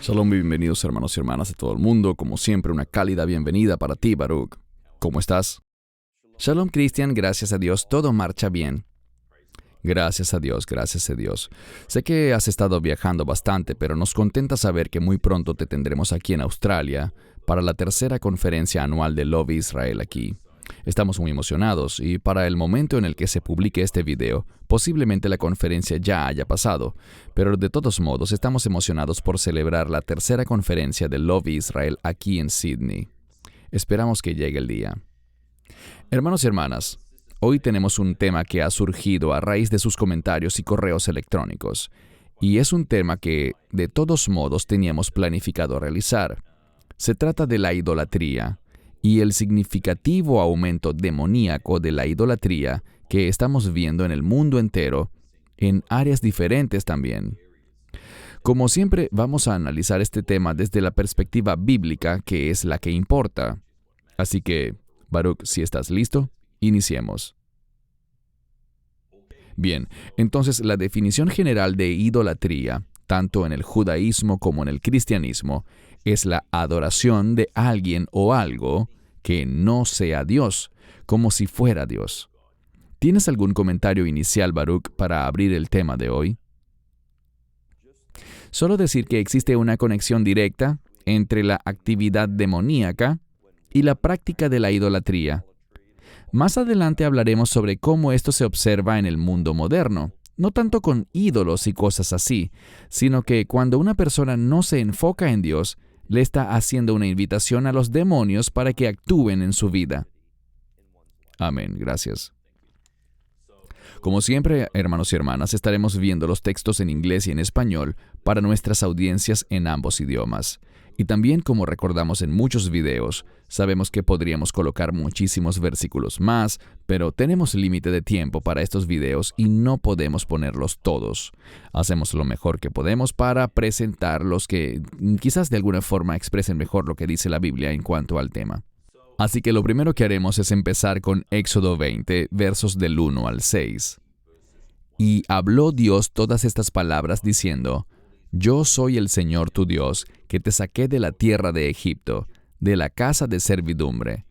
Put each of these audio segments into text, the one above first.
Shalom y bienvenidos hermanos y hermanas de todo el mundo. Como siempre, una cálida bienvenida para ti, Baruch. ¿Cómo estás? Shalom, Cristian. Gracias a Dios, todo marcha bien. Gracias a Dios, gracias a Dios. Sé que has estado viajando bastante, pero nos contenta saber que muy pronto te tendremos aquí en Australia para la tercera conferencia anual de Love Israel aquí. Estamos muy emocionados y para el momento en el que se publique este video, posiblemente la conferencia ya haya pasado, pero de todos modos estamos emocionados por celebrar la tercera conferencia de Love Israel aquí en Sydney. Esperamos que llegue el día. Hermanos y hermanas, hoy tenemos un tema que ha surgido a raíz de sus comentarios y correos electrónicos, y es un tema que de todos modos teníamos planificado realizar. Se trata de la idolatría y el significativo aumento demoníaco de la idolatría que estamos viendo en el mundo entero, en áreas diferentes también. Como siempre, vamos a analizar este tema desde la perspectiva bíblica, que es la que importa. Así que, Baruch, si estás listo, iniciemos. Bien, entonces la definición general de idolatría, tanto en el judaísmo como en el cristianismo, es la adoración de alguien o algo que no sea Dios, como si fuera Dios. ¿Tienes algún comentario inicial, Baruch, para abrir el tema de hoy? Solo decir que existe una conexión directa entre la actividad demoníaca y la práctica de la idolatría. Más adelante hablaremos sobre cómo esto se observa en el mundo moderno, no tanto con ídolos y cosas así, sino que cuando una persona no se enfoca en Dios, le está haciendo una invitación a los demonios para que actúen en su vida. Amén, gracias. Como siempre, hermanos y hermanas, estaremos viendo los textos en inglés y en español para nuestras audiencias en ambos idiomas. Y también, como recordamos en muchos videos, sabemos que podríamos colocar muchísimos versículos más, pero tenemos límite de tiempo para estos videos y no podemos ponerlos todos. Hacemos lo mejor que podemos para presentar los que quizás de alguna forma expresen mejor lo que dice la Biblia en cuanto al tema. Así que lo primero que haremos es empezar con Éxodo 20, versos del 1 al 6. Y habló Dios todas estas palabras diciendo: Yo soy el Señor tu Dios, que te saqué de la tierra de Egipto, de la casa de servidumbre.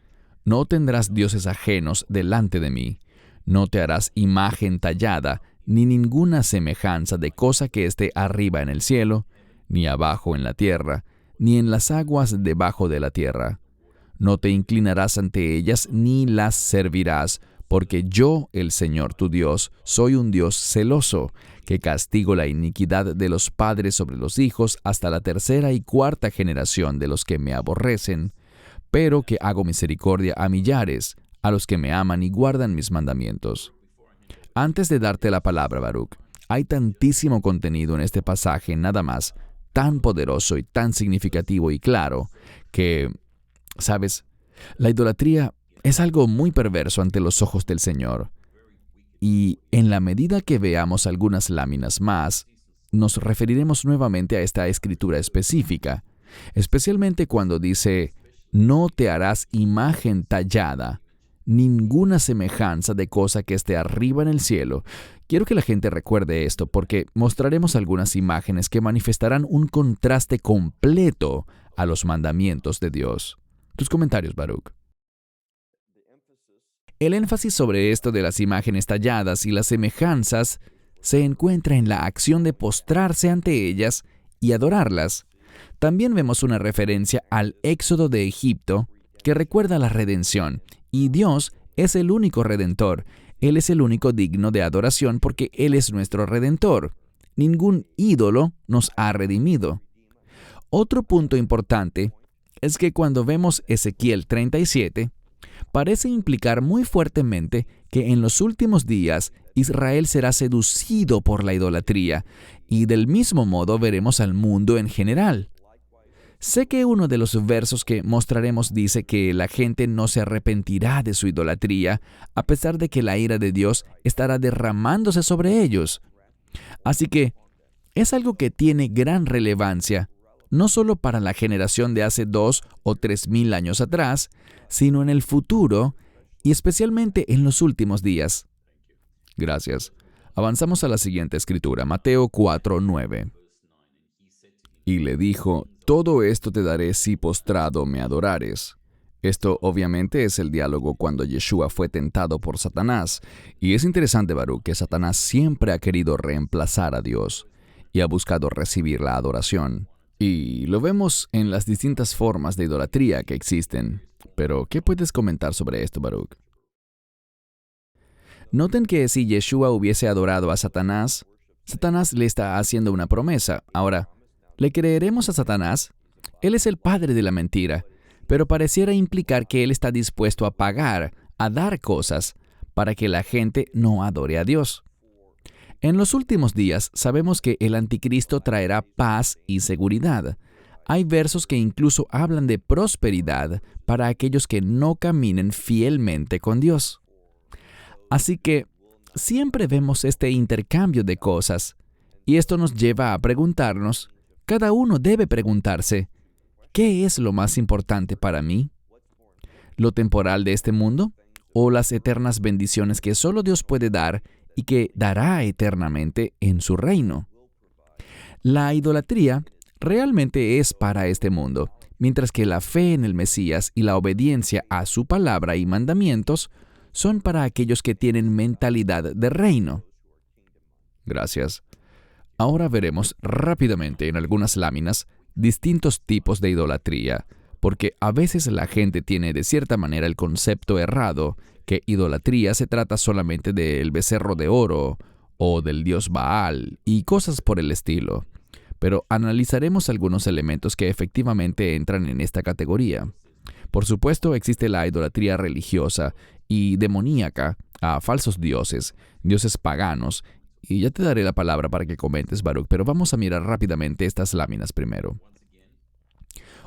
No tendrás dioses ajenos delante de mí. No te harás imagen tallada, ni ninguna semejanza de cosa que esté arriba en el cielo, ni abajo en la tierra, ni en las aguas debajo de la tierra. No te inclinarás ante ellas, ni las servirás, porque yo, el Señor tu Dios, soy un Dios celoso, que castigo la iniquidad de los padres sobre los hijos hasta la tercera y cuarta generación de los que me aborrecen, pero que hago misericordia a millares, a los que me aman y guardan mis mandamientos. Antes de darte la palabra, Baruch, hay tantísimo contenido en este pasaje nada más, tan poderoso y tan significativo y claro, que, ¿sabes? La idolatría es algo muy perverso ante los ojos del Señor. Y en la medida que veamos algunas láminas más, nos referiremos nuevamente a esta escritura específica, especialmente cuando dice: no te harás imagen tallada, ninguna semejanza de cosa que esté arriba en el cielo. Quiero que la gente recuerde esto porque mostraremos algunas imágenes que manifestarán un contraste completo a los mandamientos de Dios. Tus comentarios, Baruch. El énfasis sobre esto de las imágenes talladas y las semejanzas se encuentra en la acción de postrarse ante ellas y adorarlas. También vemos una referencia al éxodo de Egipto que recuerda la redención, y Dios es el único redentor. Él es el único digno de adoración porque Él es nuestro redentor. Ningún ídolo nos ha redimido. Otro punto importante es que cuando vemos Ezequiel 37, parece implicar muy fuertemente que en los últimos días Israel será seducido por la idolatría, y del mismo modo veremos al mundo en general. Sé que uno de los versos que mostraremos dice que la gente no se arrepentirá de su idolatría, a pesar de que la ira de Dios estará derramándose sobre ellos. Así que es algo que tiene gran relevancia, no solo para la generación de hace 2 o 3,000 años atrás, sino en el futuro y especialmente en los últimos días. Gracias. Avanzamos a la siguiente escritura, Mateo 4:9. y le dijo: «Todo esto te daré si postrado me adorares». Esto obviamente es el diálogo cuando Yeshua fue tentado por Satanás. Y es interesante, Baruch, que Satanás siempre ha querido reemplazar a Dios y ha buscado recibir la adoración. Y lo vemos en las distintas formas de idolatría que existen. Pero, ¿qué puedes comentar sobre esto, Baruch? Noten que si Yeshua hubiese adorado a Satanás, Satanás le está haciendo una promesa. Ahora, ¿le creeremos a Satanás? Él es el padre de la mentira, pero pareciera implicar que él está dispuesto a pagar, a dar cosas, para que la gente no adore a Dios. En los últimos días sabemos que el anticristo traerá paz y seguridad. Hay versos que incluso hablan de prosperidad para aquellos que no caminen fielmente con Dios. Así que siempre vemos este intercambio de cosas, y esto nos lleva a preguntarnos, cada uno debe preguntarse, ¿qué es lo más importante para mí? ¿Lo temporal de este mundo? ¿O las eternas bendiciones que solo Dios puede dar y que dará eternamente en su reino? La idolatría realmente es para este mundo, mientras que la fe en el Mesías y la obediencia a su palabra y mandamientos son para aquellos que tienen mentalidad de reino. Gracias. Ahora veremos rápidamente en algunas láminas distintos tipos de idolatría, porque a veces la gente tiene de cierta manera el concepto errado que idolatría se trata solamente del becerro de oro o del dios Baal y cosas por el estilo. Pero analizaremos algunos elementos que efectivamente entran en esta categoría. Por supuesto, existe la idolatría religiosa y demoníaca a falsos dioses, dioses paganos, y ya te daré la palabra para que comentes, Baruch, pero vamos a mirar rápidamente estas láminas primero.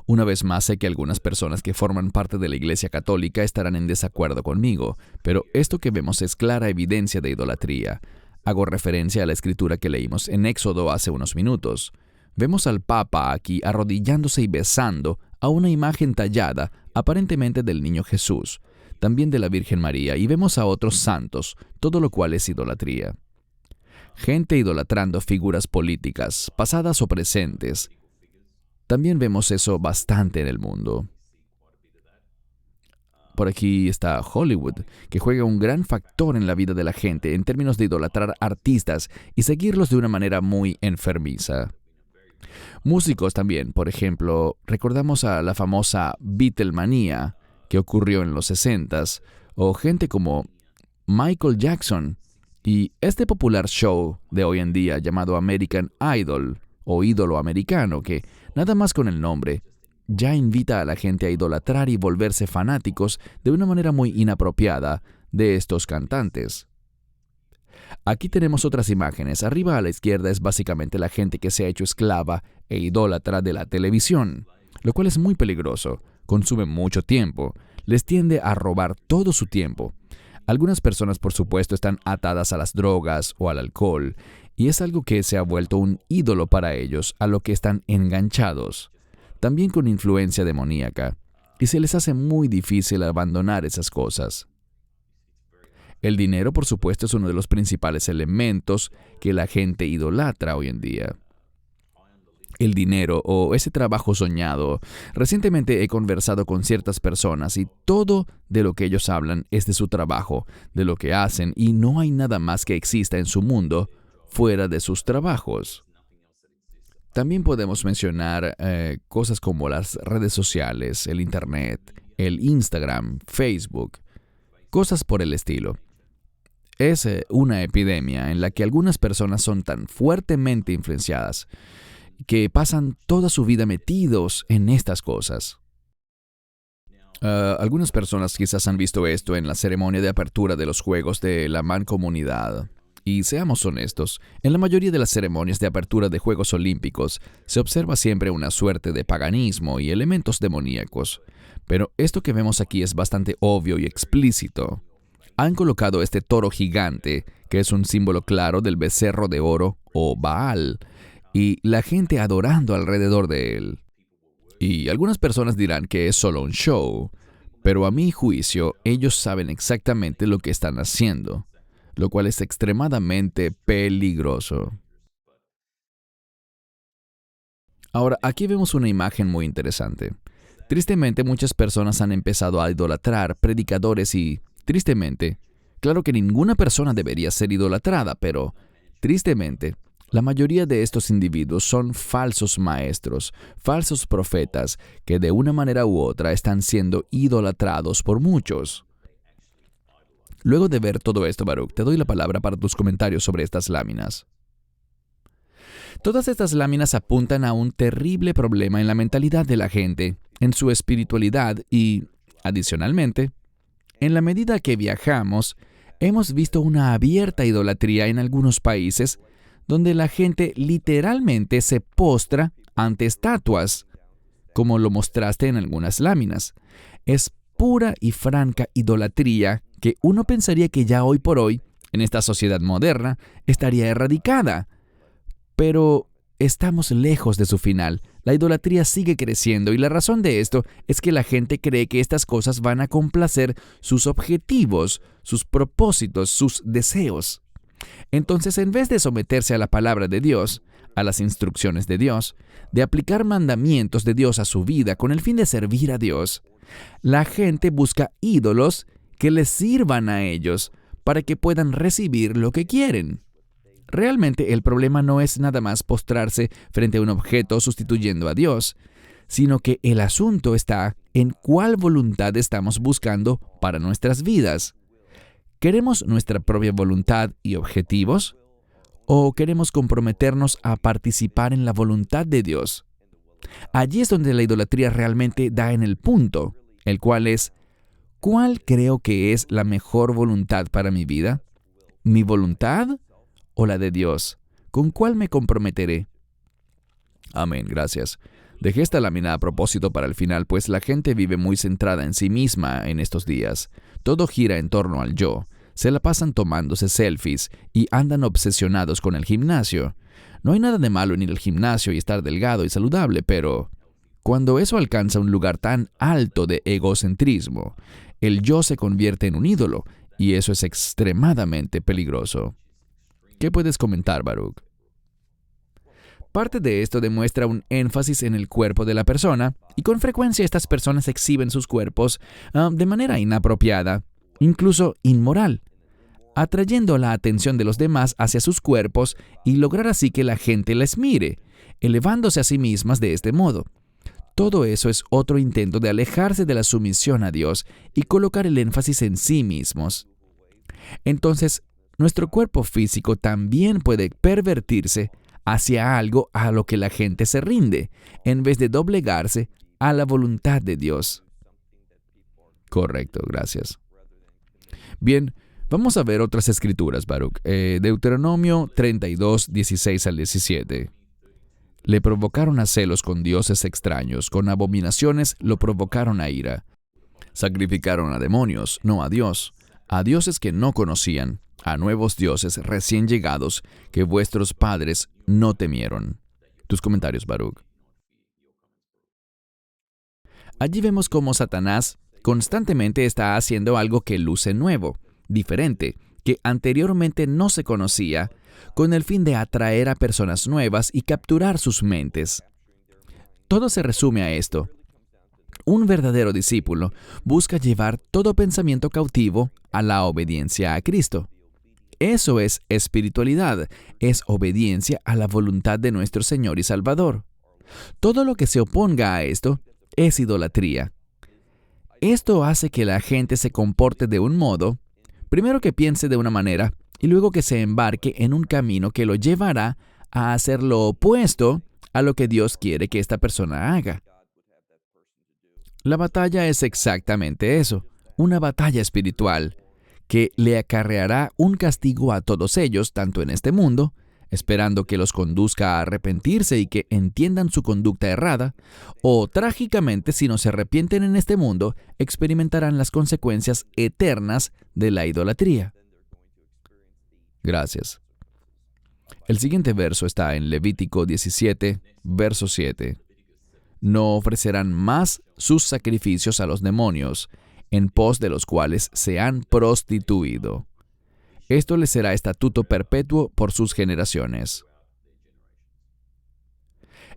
Una vez más, sé que algunas personas que forman parte de la Iglesia Católica estarán en desacuerdo conmigo, pero esto que vemos es clara evidencia de idolatría. Hago referencia a la escritura que leímos en Éxodo hace unos minutos. Vemos al Papa aquí arrodillándose y besando a una imagen tallada, aparentemente del niño Jesús, también de la Virgen María, y vemos a otros santos, todo lo cual es idolatría. Gente idolatrando figuras políticas, pasadas o presentes. También vemos eso bastante en el mundo. Por aquí está Hollywood, que juega un gran factor en la vida de la gente en términos de idolatrar artistas y seguirlos de una manera muy enfermiza. Músicos también, por ejemplo, recordamos a la famosa Beatlemanía que ocurrió en los 60s, o gente como Michael Jackson y este popular show de hoy en día llamado American Idol o ídolo americano que, nada más con el nombre, ya invita a la gente a idolatrar y volverse fanáticos de una manera muy inapropiada de estos cantantes. Aquí tenemos otras imágenes. Arriba a la izquierda es básicamente la gente que se ha hecho esclava e idólatra de la televisión, lo cual es muy peligroso, consume mucho tiempo, les tiende a robar todo su tiempo. Algunas personas, por supuesto, están atadas a las drogas o al alcohol, y es algo que se ha vuelto un ídolo para ellos, a lo que están enganchados, también con influencia demoníaca, y se les hace muy difícil abandonar esas cosas. El dinero, por supuesto, es uno de los principales elementos que la gente idolatra hoy en día. El dinero o ese trabajo soñado. Recientemente he conversado con ciertas personas y todo de lo que ellos hablan es de su trabajo, de lo que hacen, y no hay nada más que exista en su mundo fuera de sus trabajos. También podemos mencionar cosas como las redes sociales, el Internet, el Instagram, Facebook, cosas por el estilo. Es una epidemia en la que algunas personas son tan fuertemente influenciadas que pasan toda su vida metidos en estas cosas. Algunas personas quizás han visto esto en la ceremonia de apertura de los Juegos de la Mancomunidad. Y seamos honestos, en la mayoría de las ceremonias de apertura de Juegos Olímpicos se observa siempre una suerte de paganismo y elementos demoníacos. Pero esto que vemos aquí es bastante obvio y explícito. Han colocado este toro gigante, que es un símbolo claro del becerro de oro o Baal, y la gente adorando alrededor de él. Y algunas personas dirán que es solo un show, pero a mi juicio ellos saben exactamente lo que están haciendo, lo cual es extremadamente peligroso. Ahora, aquí vemos una imagen muy interesante. Tristemente, muchas personas han empezado a idolatrar predicadores y, tristemente, claro que ninguna persona debería ser idolatrada, pero, tristemente, la mayoría de estos individuos son falsos maestros, falsos profetas, que de una manera u otra están siendo idolatrados por muchos. Luego de ver todo esto, Baruch, te doy la palabra para tus comentarios sobre estas láminas. Todas estas láminas apuntan a un terrible problema en la mentalidad de la gente, en su espiritualidad y, adicionalmente, en la medida que viajamos, hemos visto una abierta idolatría en algunos países donde la gente literalmente se postra ante estatuas, como lo mostraste en algunas láminas. Es pura y franca idolatría que uno pensaría que ya hoy por hoy, en esta sociedad moderna, estaría erradicada. Pero estamos lejos de su final. La idolatría sigue creciendo y la razón de esto es que la gente cree que estas cosas van a complacer sus objetivos, sus propósitos, sus deseos. Entonces, en vez de someterse a la palabra de Dios, a las instrucciones de Dios, de aplicar mandamientos de Dios a su vida con el fin de servir a Dios, la gente busca ídolos que les sirvan a ellos para que puedan recibir lo que quieren. Realmente el problema no es nada más postrarse frente a un objeto sustituyendo a Dios, sino que el asunto está en cuál voluntad estamos buscando para nuestras vidas. ¿Queremos nuestra propia voluntad y objetivos? ¿O queremos comprometernos a participar en la voluntad de Dios? Allí es donde la idolatría realmente da en el punto, el cual es, ¿cuál creo que es la mejor voluntad para mi vida? ¿Mi voluntad o la de Dios? ¿Con cuál me comprometeré? Amén, gracias. Dejé esta lámina a propósito para el final, pues la gente vive muy centrada en sí misma en estos días. Todo gira en torno al yo. Se la pasan tomándose selfies y andan obsesionados con el gimnasio. No hay nada de malo en ir al gimnasio y estar delgado y saludable, pero cuando eso alcanza un lugar tan alto de egocentrismo, el yo se convierte en un ídolo, y eso es extremadamente peligroso. ¿Qué puedes comentar, Baruch? Parte de esto demuestra un énfasis en el cuerpo de la persona, y con frecuencia estas personas exhiben sus cuerpos de manera inapropiada, incluso inmoral, atrayendo la atención de los demás hacia sus cuerpos y lograr así que la gente les mire, elevándose a sí mismas de este modo. Todo eso es otro intento de alejarse de la sumisión a Dios y colocar el énfasis en sí mismos. Entonces, nuestro cuerpo físico también puede pervertirse hacia algo a lo que la gente se rinde, en vez de doblegarse a la voluntad de Dios. Correcto, gracias. Bien, vamos a ver otras escrituras, Baruch. Deuteronomio 32, 16 al 17. Le provocaron a celos con dioses extraños, con abominaciones lo provocaron a ira. Sacrificaron a demonios, no a Dios, a dioses que no conocían, a nuevos dioses recién llegados que vuestros padres no temieron. Tus comentarios, Baruch. Allí vemos cómo Satanás constantemente está haciendo algo que luce nuevo, diferente, que anteriormente no se conocía, con el fin de atraer a personas nuevas y capturar sus mentes. Todo se resume a esto. Un verdadero discípulo busca llevar todo pensamiento cautivo a la obediencia a Cristo. Eso es espiritualidad, es obediencia a la voluntad de nuestro Señor y Salvador. Todo lo que se oponga a esto es idolatría. Esto hace que la gente se comporte de un modo, primero que piense de una manera, y luego que se embarque en un camino que lo llevará a hacer lo opuesto a lo que Dios quiere que esta persona haga. La batalla es exactamente eso, una batalla espiritual, que le acarreará un castigo a todos ellos, tanto en este mundo, esperando que los conduzca a arrepentirse y que entiendan su conducta errada, o trágicamente, si no se arrepienten en este mundo, experimentarán las consecuencias eternas de la idolatría. Gracias. El siguiente verso está en Levítico 17, verso 7. No ofrecerán más sus sacrificios a los demonios, en pos de los cuales se han prostituido. Esto les será estatuto perpetuo por sus generaciones.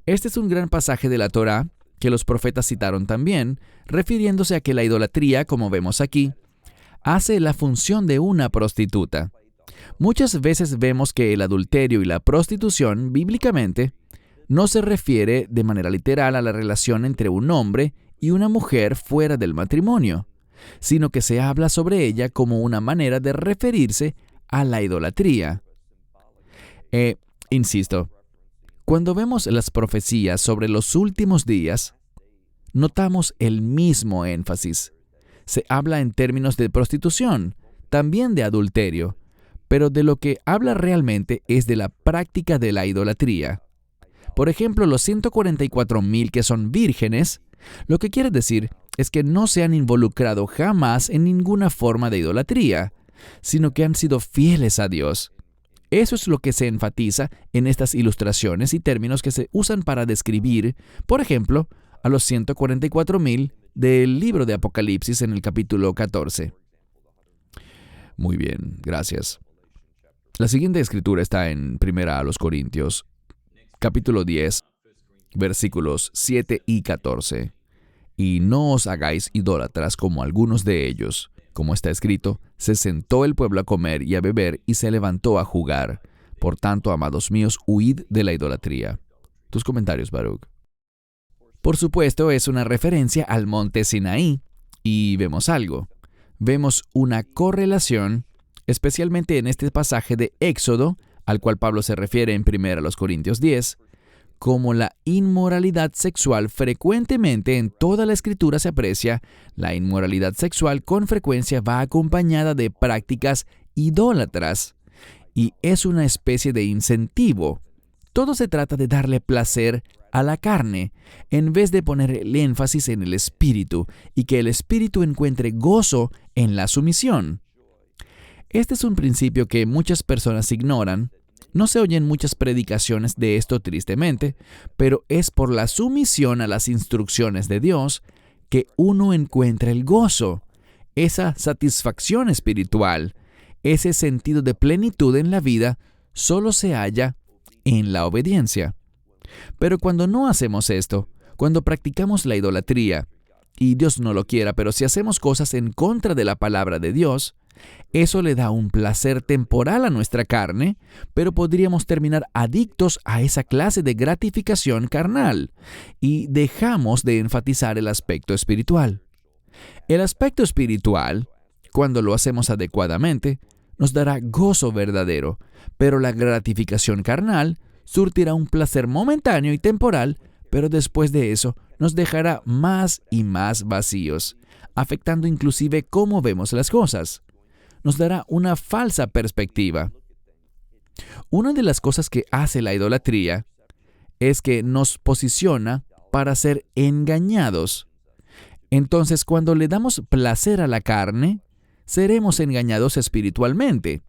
Este es un gran pasaje de la Torá que los profetas citaron también, refiriéndose a que la idolatría, como vemos aquí, hace la función de una prostituta. Muchas veces vemos que el adulterio y la prostitución, bíblicamente, no se refiere de manera literal a la relación entre un hombre y una mujer fuera del matrimonio, sino que se habla sobre ella como una manera de referirse a la idolatría. Insisto, cuando vemos las profecías sobre los últimos días, notamos el mismo énfasis. Se habla en términos de prostitución, también de adulterio, pero de lo que habla realmente es de la práctica de la idolatría. Por ejemplo, los 144,000 que son vírgenes, lo que quiere decir es que no se han involucrado jamás en ninguna forma de idolatría, sino que han sido fieles a Dios. Eso es lo que se enfatiza en estas ilustraciones y términos que se usan para describir, por ejemplo, a los 144,000 del libro de Apocalipsis en el capítulo 14. Muy bien, gracias. La siguiente escritura está en 1 Corintios, capítulo 10, versículos 7 y 14. Y no os hagáis idólatras como algunos de ellos. Como está escrito, se sentó el pueblo a comer y a beber y se levantó a jugar. Por tanto, amados míos, huid de la idolatría. Tus comentarios, Baruch. Por supuesto, es una referencia al monte Sinaí. Y vemos algo. Vemos una correlación, especialmente en este pasaje de Éxodo, al cual Pablo se refiere en 1 Corintios 10, como la inmoralidad sexual frecuentemente en toda la Escritura se aprecia, la inmoralidad sexual con frecuencia va acompañada de prácticas idólatras y es una especie de incentivo. Todo se trata de darle placer a la carne, en vez de poner el énfasis en el espíritu y que el espíritu encuentre gozo en la sumisión. Este es un principio que muchas personas ignoran. No se oyen muchas predicaciones de esto tristemente, pero es por la sumisión a las instrucciones de Dios que uno encuentra el gozo, esa satisfacción espiritual, ese sentido de plenitud en la vida solo se halla en la obediencia. Pero cuando no hacemos esto, cuando practicamos la idolatría, y Dios no lo quiera, pero si hacemos cosas en contra de la palabra de Dios, eso le da un placer temporal a nuestra carne, pero podríamos terminar adictos a esa clase de gratificación carnal y dejamos de enfatizar el aspecto espiritual. El aspecto espiritual, cuando lo hacemos adecuadamente, nos dará gozo verdadero, pero la gratificación carnal surtirá un placer momentáneo y temporal, pero después de eso nos dejará más y más vacíos, afectando inclusive cómo vemos las cosas. Nos dará una falsa perspectiva. Una de las cosas que hace la idolatría es que nos posiciona para ser engañados. Entonces, cuando le damos placer a la carne, seremos engañados espiritualmente.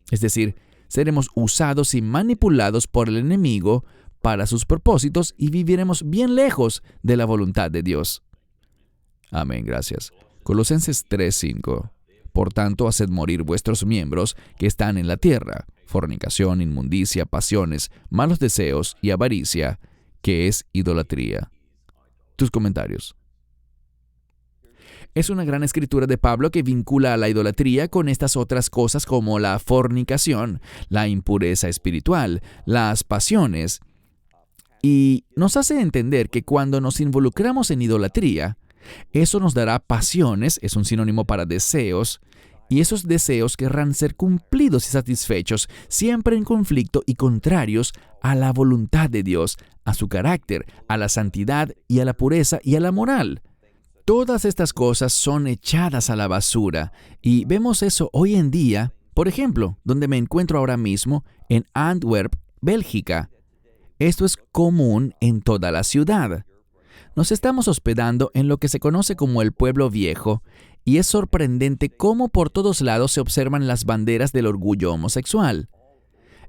Es decir, seremos usados y manipulados por el enemigo para sus propósitos y viviremos bien lejos de la voluntad de Dios. Amén, gracias. Colosenses 3:5. Por tanto, haced morir vuestros miembros que están en la tierra, fornicación, inmundicia, pasiones, malos deseos y avaricia, que es idolatría. Tus comentarios. Es una gran escritura de Pablo que vincula a la idolatría con estas otras cosas como la fornicación, la impureza espiritual, las pasiones, y nos hace entender que cuando nos involucramos en idolatría, eso nos dará pasiones, es un sinónimo para deseos, y esos deseos querrán ser cumplidos y satisfechos, siempre en conflicto y contrarios a la voluntad de Dios, a su carácter, a la santidad y a la pureza y a la moral. Todas estas cosas son echadas a la basura, y vemos eso hoy en día, por ejemplo, donde me encuentro ahora mismo, en Antwerp, Bélgica. Esto es común en toda la ciudad. Nos estamos hospedando en lo que se conoce como el Pueblo Viejo, y es sorprendente cómo por todos lados se observan las banderas del orgullo homosexual.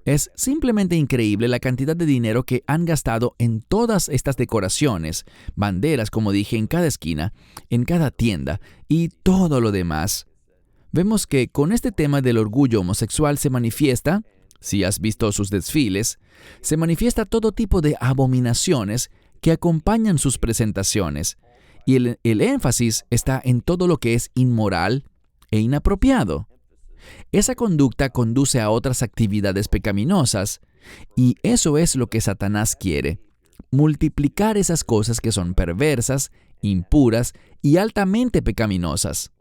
Es simplemente increíble la cantidad de dinero que han gastado en todas estas decoraciones, banderas, como dije, en cada esquina, en cada tienda y todo lo demás. Vemos que con este tema del orgullo homosexual se manifiesta, Si has visto sus desfiles, se manifiesta todo tipo de abominaciones que acompañan sus presentaciones, y el énfasis está en todo lo que es inmoral e inapropiado. Esa conducta conduce a otras actividades pecaminosas, y eso es lo que Satanás quiere: multiplicar esas cosas que son perversas, impuras y altamente pecaminosas.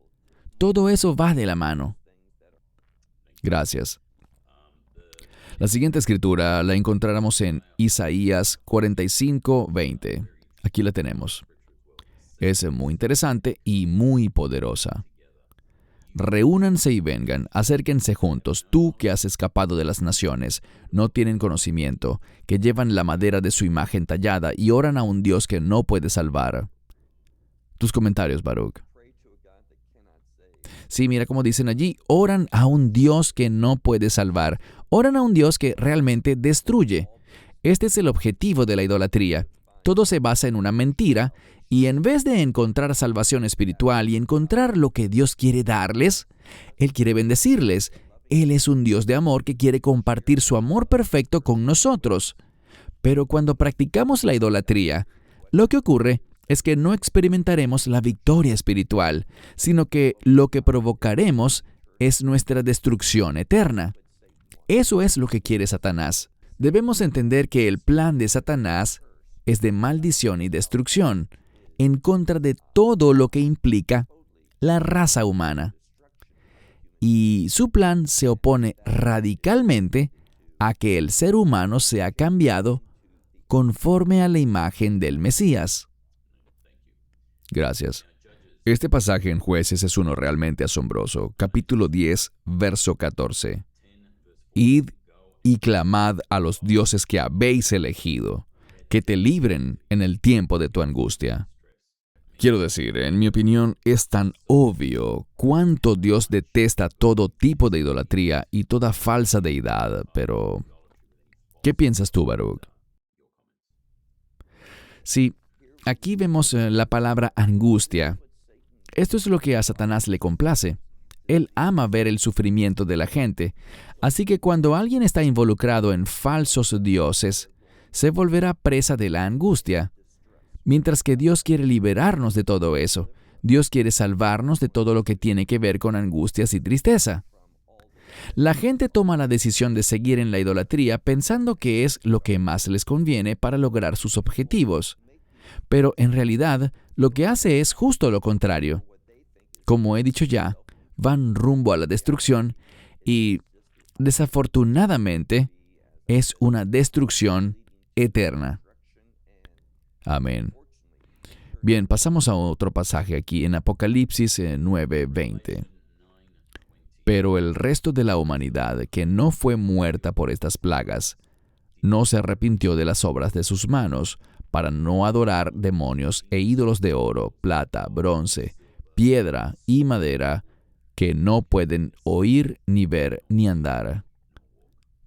Todo eso va de la mano. Gracias. La siguiente escritura la encontramos en Isaías 45:20. Aquí la tenemos. Es muy interesante y muy poderosa. Reúnanse y vengan, acérquense juntos, tú que has escapado de las naciones, no tienen conocimiento, que llevan la madera de su imagen tallada y oran a un Dios que no puede salvar. Tus comentarios, Baruch. Sí, mira cómo dicen allí, oran a un Dios que no puede salvar, oran a un Dios que realmente destruye. Este es el objetivo de la idolatría. Todo se basa en una mentira, y en vez de encontrar salvación espiritual y encontrar lo que Dios quiere darles, Él quiere bendecirles. Él es un Dios de amor que quiere compartir su amor perfecto con nosotros. Pero cuando practicamos la idolatría, lo que ocurre es que no experimentaremos la victoria espiritual, sino que lo que provocaremos es nuestra destrucción eterna. Eso es lo que quiere Satanás. Debemos entender que el plan de Satanás es de maldición y destrucción, en contra de todo lo que implica la raza humana. Y su plan se opone radicalmente a que el ser humano sea cambiado conforme a la imagen del Mesías. Gracias. Este pasaje en Jueces es uno realmente asombroso. Capítulo 10, verso 14. Id y clamad a los dioses que habéis elegido, que te libren en el tiempo de tu angustia. Quiero decir, en mi opinión, es tan obvio cuánto Dios detesta todo tipo de idolatría y toda falsa deidad, pero ¿qué piensas tú, Baruch? Sí, aquí vemos la palabra angustia. Esto es lo que a Satanás le complace. Él ama ver el sufrimiento de la gente, así que cuando alguien está involucrado en falsos dioses, se volverá presa de la angustia. Mientras que Dios quiere liberarnos de todo eso. Dios quiere salvarnos de todo lo que tiene que ver con angustias y tristeza. La gente toma la decisión de seguir en la idolatría pensando que es lo que más les conviene para lograr sus objetivos. Pero en realidad, lo que hace es justo lo contrario. Como he dicho ya, van rumbo a la destrucción y, desafortunadamente, es una destrucción eterna. Amén. Bien, pasamos a otro pasaje aquí en Apocalipsis 9:20. Pero el resto de la humanidad que no fue muerta por estas plagas, no se arrepintió de las obras de sus manos, para no adorar demonios e ídolos de oro, plata, bronce, piedra y madera, que no pueden oír, ni ver, ni andar.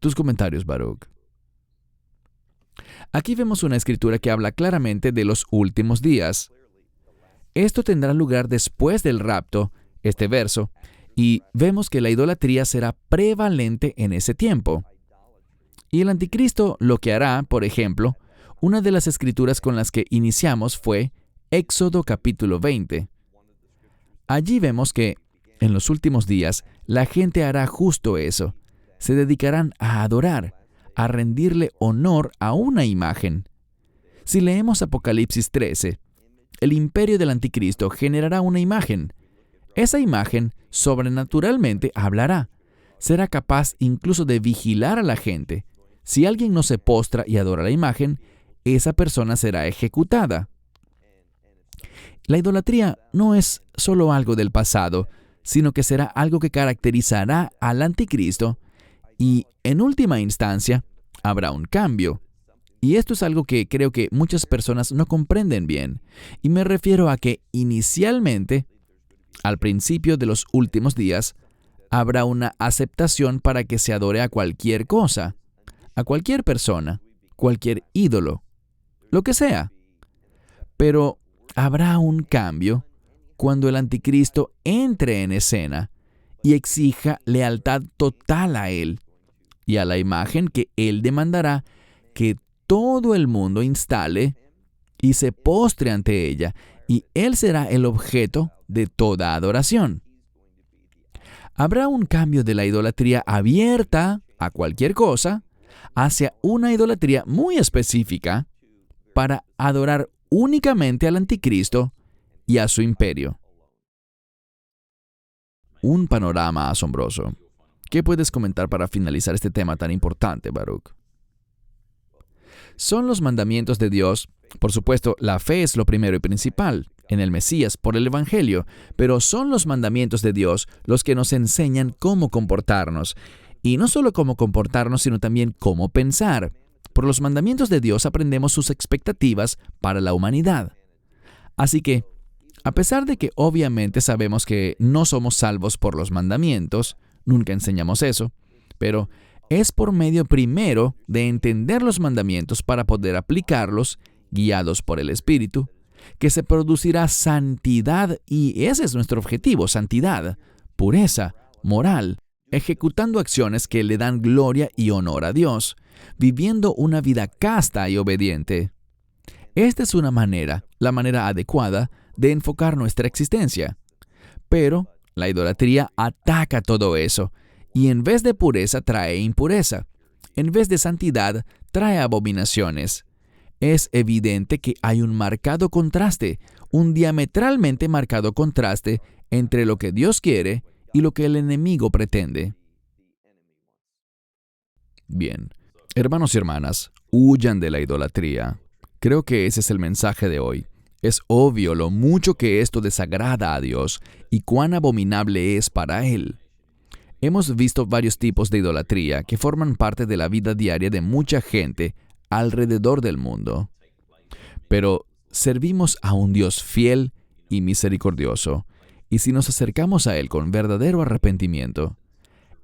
Tus comentarios, Baruch. Aquí vemos una escritura que habla claramente de los últimos días. Esto tendrá lugar después del rapto, este verso, y vemos que la idolatría será prevalente en ese tiempo. Y el anticristo lo que hará, por ejemplo, una de las escrituras con las que iniciamos fue Éxodo capítulo 20. Allí vemos que, en los últimos días, la gente hará justo eso. Se dedicarán a adorar, a rendirle honor a una imagen. Si leemos Apocalipsis 13, el imperio del anticristo generará una imagen. Esa imagen sobrenaturalmente hablará. Será capaz incluso de vigilar a la gente. Si alguien no se postra y adora la imagen, esa persona será ejecutada. La idolatría no es solo algo del pasado, sino que será algo que caracterizará al anticristo. Y, en última instancia, habrá un cambio. Y esto es algo que creo que muchas personas no comprenden bien. Y me refiero a que inicialmente, al principio de los últimos días, habrá una aceptación para que se adore a cualquier cosa, a cualquier persona, cualquier ídolo, lo que sea. Pero habrá un cambio cuando el anticristo entre en escena y exija lealtad total a él. y a la imagen que Él demandará que todo el mundo instale y se postre ante ella, y Él será el objeto de toda adoración. Habrá un cambio de la idolatría abierta a cualquier cosa hacia una idolatría muy específica para adorar únicamente al anticristo y a su imperio. Un panorama asombroso. ¿Qué puedes comentar para finalizar este tema tan importante, Baruch? Son los mandamientos de Dios. Por supuesto, la fe es lo primero y principal en el Mesías por el Evangelio, pero son los mandamientos de Dios los que nos enseñan cómo comportarnos. Y no solo cómo comportarnos, sino también cómo pensar. Por los mandamientos de Dios aprendemos sus expectativas para la humanidad. Así que, a pesar de que obviamente sabemos que no somos salvos por los mandamientos, nunca enseñamos eso, pero es por medio primero de entender los mandamientos para poder aplicarlos, guiados por el Espíritu, que se producirá santidad, y ese es nuestro objetivo, santidad, pureza, moral, ejecutando acciones que le dan gloria y honor a Dios, viviendo una vida casta y obediente. Esta es una manera, la manera adecuada, de enfocar nuestra existencia. Pero la idolatría ataca todo eso, y en vez de pureza trae impureza. En vez de santidad trae abominaciones. Es evidente que hay un marcado contraste, un diametralmente marcado contraste entre lo que Dios quiere y lo que el enemigo pretende. Bien, hermanos y hermanas, huyan de la idolatría. Creo que ese es el mensaje de hoy. Es obvio lo mucho que esto desagrada a Dios y cuán abominable es para Él. Hemos visto varios tipos de idolatría que forman parte de la vida diaria de mucha gente alrededor del mundo. Pero servimos a un Dios fiel y misericordioso, y si nos acercamos a Él con verdadero arrepentimiento,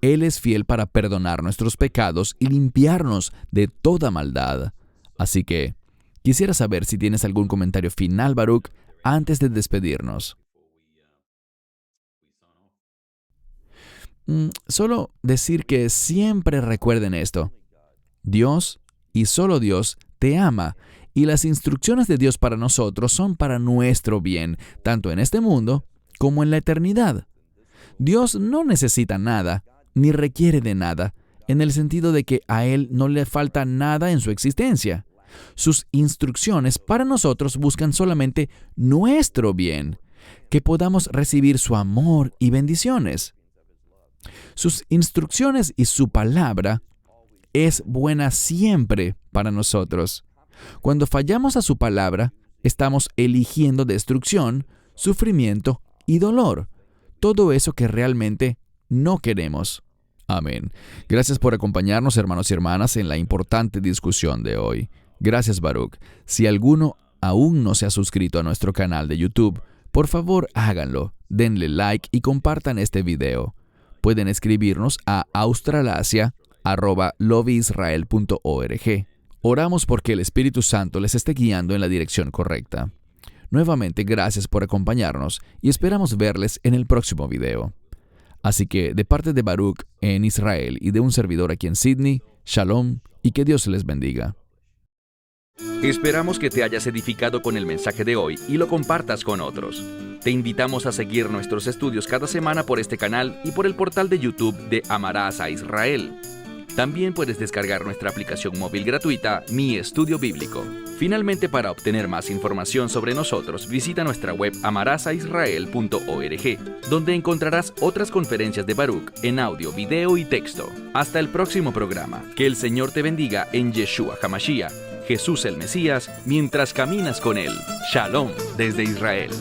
Él es fiel para perdonar nuestros pecados y limpiarnos de toda maldad. Así que, quisiera saber si tienes algún comentario final, Baruch, antes de despedirnos. Solo decir que siempre recuerden esto. Dios, y solo Dios, te ama, y las instrucciones de Dios para nosotros son para nuestro bien, tanto en este mundo como en la eternidad. Dios no necesita nada, ni requiere de nada, en el sentido de que a Él no le falta nada en su existencia. Sus instrucciones para nosotros buscan solamente nuestro bien, que podamos recibir su amor y bendiciones. Sus instrucciones y su palabra es buena siempre para nosotros. Cuando fallamos a su palabra, estamos eligiendo destrucción, sufrimiento y dolor. Todo eso que realmente no queremos. Amén. Gracias por acompañarnos, hermanos y hermanas, en la importante discusión de hoy. Gracias, Baruch. Si alguno aún no se ha suscrito a nuestro canal de YouTube, por favor háganlo, denle like y compartan este video. Pueden escribirnos a australasia@loveisrael.org. Oramos porque el Espíritu Santo les esté guiando en la dirección correcta. Nuevamente, gracias por acompañarnos y esperamos verles en el próximo video. Así que, de parte de Baruch en Israel y de un servidor aquí en Sydney, Shalom y que Dios les bendiga. Esperamos que te hayas edificado con el mensaje de hoy y lo compartas con otros. Te invitamos a seguir nuestros estudios cada semana por este canal y por el portal de YouTube de Amarás a Israel. También puedes descargar nuestra aplicación móvil gratuita, Mi Estudio Bíblico. Finalmente, para obtener más información sobre nosotros, visita nuestra web amarasaisrael.org, donde encontrarás otras conferencias de Baruch en audio, video y texto. Hasta el próximo programa. Que el Señor te bendiga en Yeshua HaMashiach, Jesús el Mesías, mientras caminas con Él. Shalom desde Israel.